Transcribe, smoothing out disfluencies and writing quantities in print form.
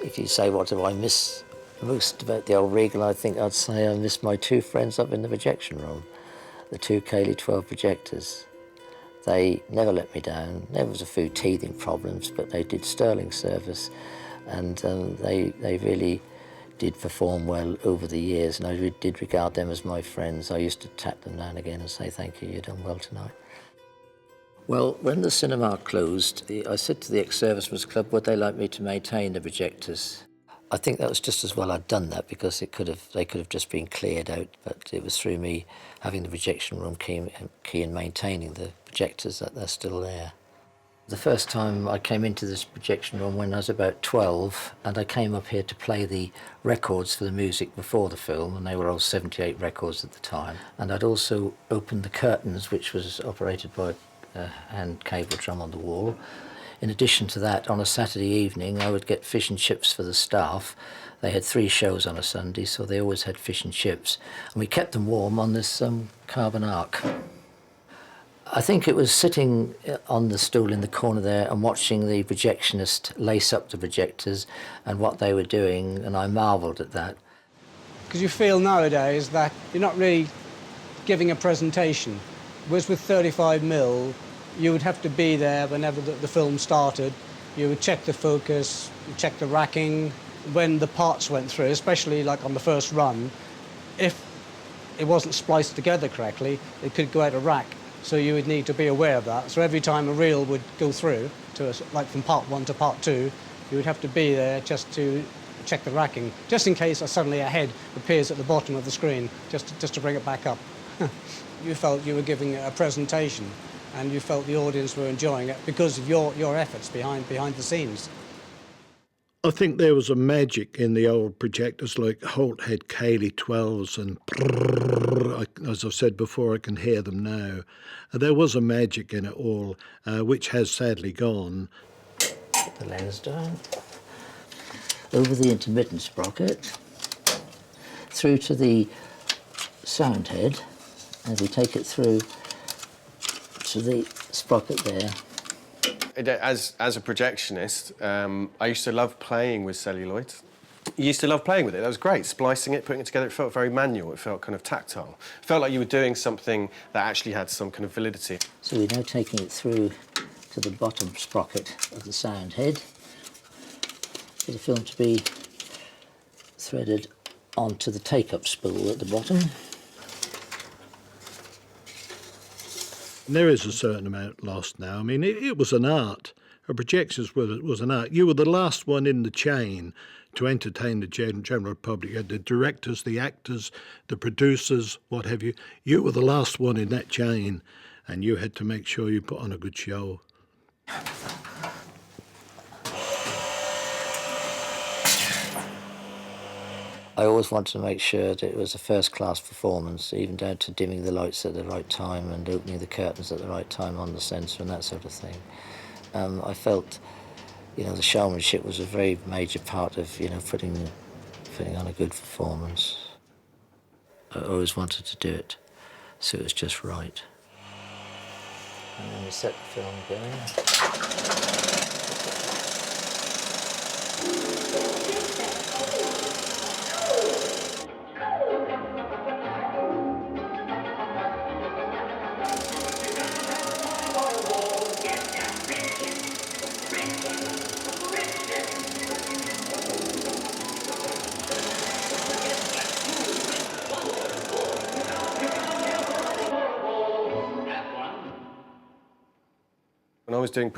If you say, what do I miss most about the old Regal, I think I'd say I miss my two friends up in the projection room, the two Cayley 12 projectors. They never let me down. There was a few teething problems, but they did sterling service, and they really did perform well over the years, and I did regard them as my friends. I used to tap them now and again and say, thank you, you've done well tonight. Well, when the cinema closed, I said to the ex-servicemen's club, would they like me to maintain the projectors? I think that was just as well I'd done that, because they could have just been cleared out, but it was through me having the projection room key and maintaining the projectors that they're still there. The first time I came into this projection room when I was about 12, and I came up here to play the records for the music before the film, and they were all 78 records at the time. And I'd also opened the curtains, which was operated by a hand cable drum on the wall. In addition to that, on a Saturday evening, I would get fish and chips for the staff. They had 3 shows on a Sunday, so they always had fish and chips. And we kept them warm on this carbon arc. I think it was sitting on the stool in the corner there and watching the projectionist lace up the projectors and what they were doing, and I marvelled at that. Because you feel nowadays that you're not really giving a presentation. Whereas with 35mm, you would have to be there whenever the film started. You would check the focus, check the racking. When the parts went through, especially like on the first run, if it wasn't spliced together correctly, it could go out of rack. So you would need to be aware of that. So every time a reel would go through, like from part 1 to part 2, you would have to be there just to check the racking, just in case suddenly a head appears at the bottom of the screen, just to bring it back up. You felt you were giving a presentation, and you felt the audience were enjoying it because of your efforts behind the scenes. I think there was a magic in the old projectors, like Holt had Cayley 12s, and as I've said before, I can hear them now. There was a magic in it all, which has sadly gone. Put the lens down, over the intermittent sprocket, through to the sound head, and we take it through to the sprocket there. As a projectionist, I used to love playing with celluloid. You used to love playing with it. That was great. Splicing it, putting it together, it felt very manual. It felt kind of tactile. It felt like you were doing something that actually had some kind of validity. So we're now taking it through to the bottom sprocket of the sound head for the film to be threaded onto the take-up spool at the bottom. There is a certain amount lost now. I mean, it was an art. A projections was an art. You were the last one in the chain to entertain the general public. You had the directors, the actors, the producers, what have you. You were the last one in that chain, and you had to make sure you put on a good show. I always wanted to make sure that it was a first-class performance, even down to dimming the lights at the right time and opening the curtains at the right time on the sensor and that sort of thing. I felt, the showmanship was a very major part of, putting on a good performance. I always wanted to do it, so it was just right. And then we set the film going. When I was doing